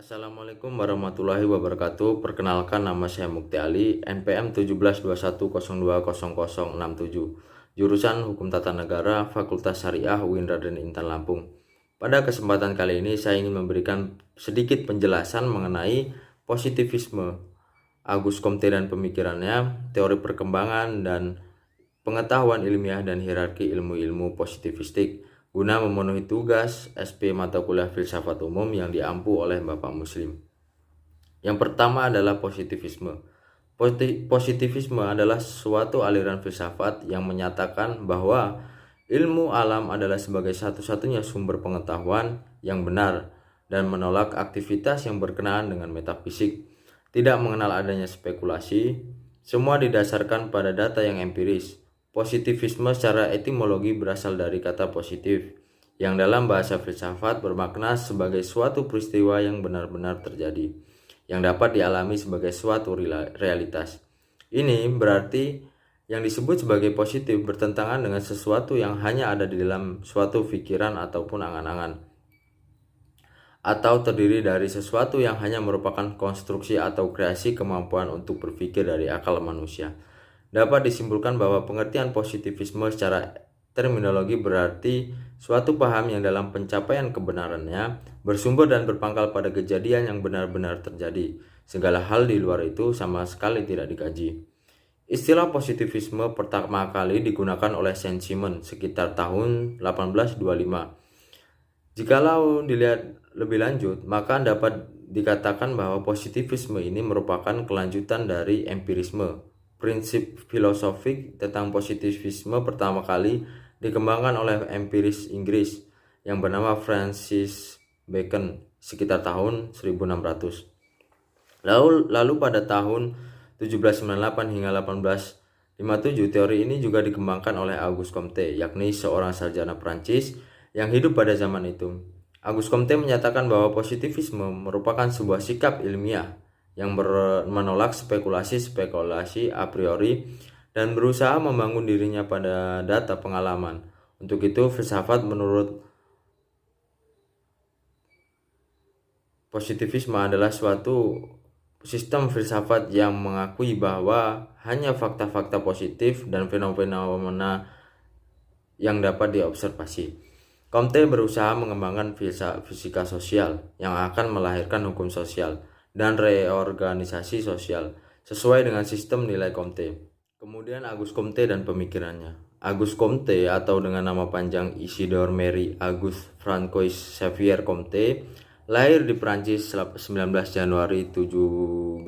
Assalamualaikum warahmatullahi wabarakatuh. Perkenalkan, nama saya Mukti Ali, NPM 1721020067, jurusan Hukum Tata Negara, Fakultas Syariah UIN Raden Intan Lampung. Pada kesempatan kali ini saya ingin memberikan sedikit penjelasan mengenai positivisme, Auguste Comte dan pemikirannya, teori perkembangan dan pengetahuan ilmiah dan hierarki ilmu-ilmu positivistik guna memenuhi tugas SP mata kuliah filsafat umum yang diampu oleh Bapak Muslim. Yang pertama adalah positivisme. Positivisme adalah suatu aliran filsafat yang menyatakan bahwa ilmu alam adalah sebagai satu-satunya sumber pengetahuan yang benar dan menolak aktivitas yang berkenaan dengan metafisik, tidak mengenal adanya spekulasi, semua didasarkan pada data yang empiris. Positivisme secara etimologi berasal dari kata positif, yang dalam bahasa filsafat bermakna sebagai suatu peristiwa yang benar-benar terjadi, yang dapat dialami sebagai suatu realitas. Ini berarti yang disebut sebagai positif bertentangan dengan sesuatu yang hanya ada di dalam suatu pikiran ataupun angan-angan, atau terdiri dari sesuatu yang hanya merupakan konstruksi atau kreasi kemampuan untuk berpikir dari akal manusia. Dapat disimpulkan bahwa pengertian positivisme secara terminologi berarti suatu paham yang dalam pencapaian kebenarannya bersumber dan berpangkal pada kejadian yang benar-benar terjadi. Segala hal di luar itu sama sekali tidak dikaji. Istilah positivisme pertama kali digunakan oleh Saint-Simon sekitar tahun 1825. Jikalau dilihat lebih lanjut, maka dapat dikatakan bahwa positivisme ini merupakan kelanjutan dari empirisme. Prinsip filosofik tentang positivisme pertama kali dikembangkan oleh empiris Inggris yang bernama Francis Bacon sekitar tahun 1600. Lalu pada tahun 1798 hingga 1857 teori ini juga dikembangkan oleh Auguste Comte, yakni seorang sarjana Prancis yang hidup pada zaman itu. Auguste Comte menyatakan bahwa positivisme merupakan sebuah sikap ilmiah yang menolak spekulasi a priori dan berusaha membangun dirinya pada data pengalaman. Untuk itu, filsafat menurut positivisme adalah suatu sistem filsafat yang mengakui bahwa hanya fakta-fakta positif dan fenomena yang dapat diobservasi. Comte berusaha mengembangkan fisika sosial yang akan melahirkan hukum sosial dan reorganisasi sosial sesuai dengan sistem nilai Comte. Kemudian Auguste Comte dan pemikirannya. Auguste Comte atau dengan nama panjang Isidore Marie Auguste Francois Xavier Comte lahir di Prancis 19 Januari 1798,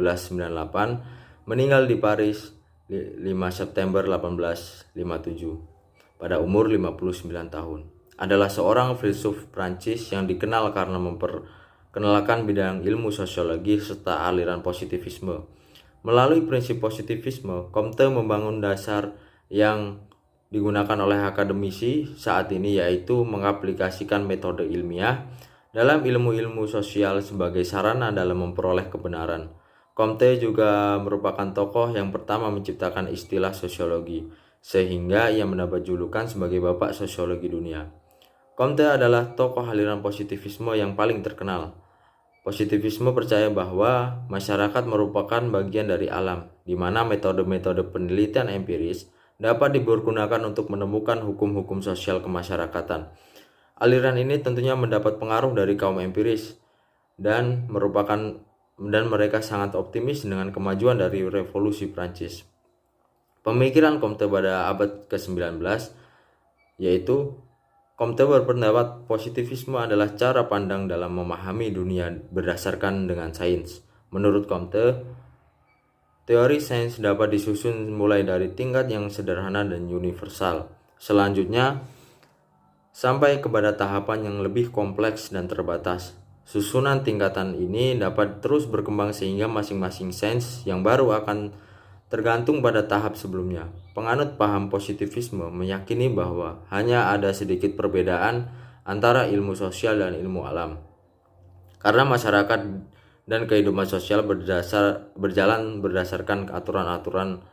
meninggal di Paris 5 September 1857 pada umur 59 tahun. Adalah seorang filsuf Prancis yang dikenal karena memperkenalkan bidang ilmu sosiologi serta aliran positivisme. Melalui prinsip positivisme, Comte membangun dasar yang digunakan oleh akademisi saat ini, yaitu mengaplikasikan metode ilmiah dalam ilmu-ilmu sosial sebagai sarana dalam memperoleh kebenaran. Comte juga merupakan tokoh yang pertama menciptakan istilah sosiologi, sehingga ia mendapat julukan sebagai Bapak Sosiologi Dunia. Comte adalah tokoh aliran positivisme yang paling terkenal. Positivisme percaya bahwa masyarakat merupakan bagian dari alam, di mana metode-metode penelitian empiris dapat dipergunakan untuk menemukan hukum-hukum sosial kemasyarakatan. Aliran ini tentunya mendapat pengaruh dari kaum empiris dan mereka sangat optimis dengan kemajuan dari revolusi Prancis. Pemikiran Comte pada abad ke-19 yaitu Comte berpendapat positivisme adalah cara pandang dalam memahami dunia berdasarkan dengan sains. Menurut Comte, teori sains dapat disusun mulai dari tingkat yang sederhana dan universal. Selanjutnya, sampai kepada tahapan yang lebih kompleks dan terbatas. Susunan tingkatan ini dapat terus berkembang sehingga masing-masing sains yang baru akan tergantung pada tahap sebelumnya. Penganut paham positivisme meyakini bahwa hanya ada sedikit perbedaan antara ilmu sosial dan ilmu alam, karena masyarakat dan kehidupan sosial berjalan berdasarkan aturan-aturan,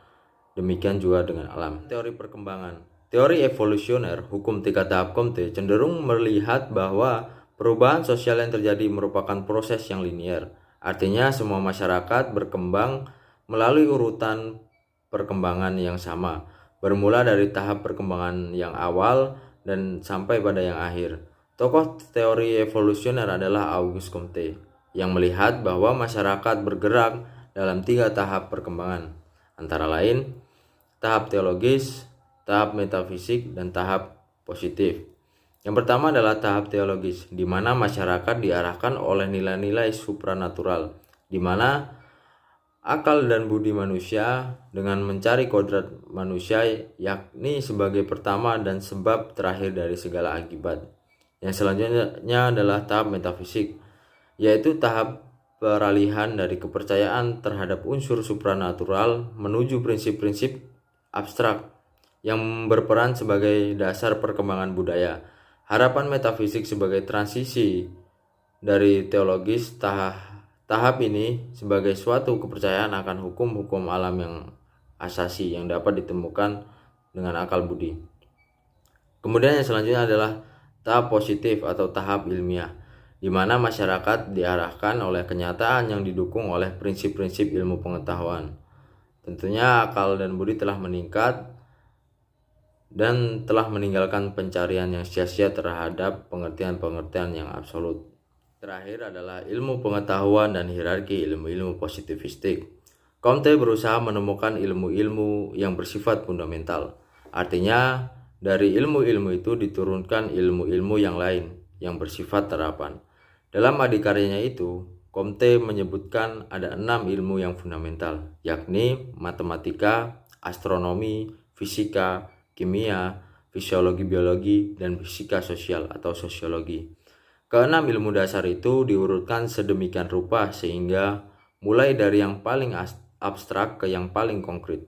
demikian juga dengan alam. Teori perkembangan. Teori evolusioner hukum tiga tahap Comte cenderung melihat bahwa Perubahan sosial yang terjadi merupakan proses yang linier. Artinya semua masyarakat berkembang melalui urutan perkembangan yang sama, bermula dari tahap perkembangan yang awal dan sampai pada yang akhir. Tokoh teori evolusioner adalah Auguste Comte, yang melihat bahwa masyarakat bergerak dalam 3 tahap perkembangan, antara lain tahap teologis, tahap metafisik, dan tahap positif. Yang pertama adalah tahap teologis, di mana masyarakat diarahkan oleh nilai-nilai supranatural, di mana akal dan budi manusia dengan mencari kodrat manusia, yakni sebagai pertama dan sebab terakhir dari segala akibat. Yang selanjutnya adalah tahap metafisik, yaitu tahap peralihan dari kepercayaan terhadap unsur supranatural menuju prinsip-prinsip abstrak yang berperan sebagai dasar perkembangan budaya. Harapan metafisik sebagai transisi dari teologis. Tahap ini sebagai suatu kepercayaan akan hukum-hukum alam yang asasi yang dapat ditemukan dengan akal budi. Kemudian yang selanjutnya adalah tahap positif atau tahap ilmiah, di mana masyarakat diarahkan oleh kenyataan yang didukung oleh prinsip-prinsip ilmu pengetahuan. Tentunya akal dan budi telah meningkat dan telah meninggalkan pencarian yang sia-sia terhadap pengertian-pengertian yang absolut. Terakhir adalah ilmu pengetahuan dan hierarki ilmu-ilmu positivistik. Comte berusaha menemukan ilmu-ilmu yang bersifat fundamental. Artinya, dari ilmu-ilmu itu diturunkan ilmu-ilmu yang lain yang bersifat terapan. Dalam adikaryanya itu, Comte menyebutkan ada 6 ilmu yang fundamental, yakni matematika, astronomi, fisika, kimia, fisiologi biologi, dan fisika sosial atau sosiologi. Keenam ilmu dasar itu diurutkan sedemikian rupa sehingga mulai dari yang paling abstrak ke yang paling konkret.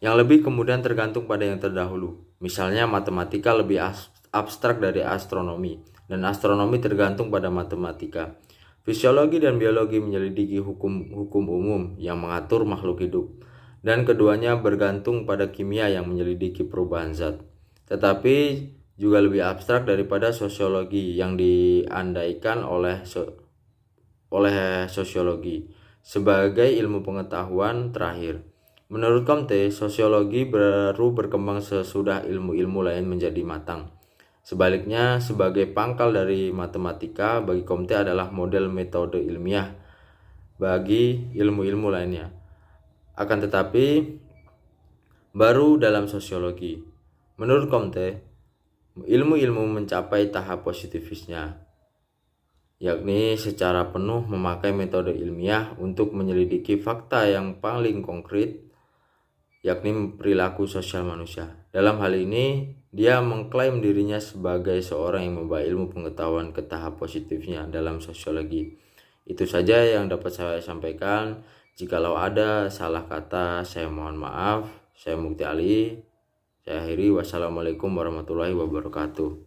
Yang lebih kemudian tergantung pada yang terdahulu. Misalnya matematika lebih abstrak dari astronomi, dan astronomi tergantung pada matematika. Fisiologi dan biologi menyelidiki hukum-hukum umum yang mengatur makhluk hidup, dan keduanya bergantung pada kimia yang menyelidiki perubahan zat. Tetapi juga lebih abstrak daripada sosiologi yang diandaikan oleh sosiologi sebagai ilmu pengetahuan terakhir. Menurut Comte, sosiologi baru berkembang sesudah ilmu-ilmu lain menjadi matang. Sebaliknya, sebagai pangkal dari matematika, bagi Comte adalah model metode ilmiah bagi ilmu-ilmu lainnya. Akan tetapi, baru dalam sosiologi. Menurut Comte, ilmu-ilmu mencapai tahap positivisnya, yakni secara penuh memakai metode ilmiah untuk menyelidiki fakta yang paling konkret, yakni perilaku sosial manusia. Dalam hal ini, dia mengklaim dirinya sebagai seorang yang membawa ilmu pengetahuan ke tahap positifnya dalam sosiologi. Itu saja yang dapat saya sampaikan. Jikalau ada salah kata, saya mohon maaf. Saya Mukti Ali. Saya akhiri. Wassalamualaikum warahmatullahi wabarakatuh.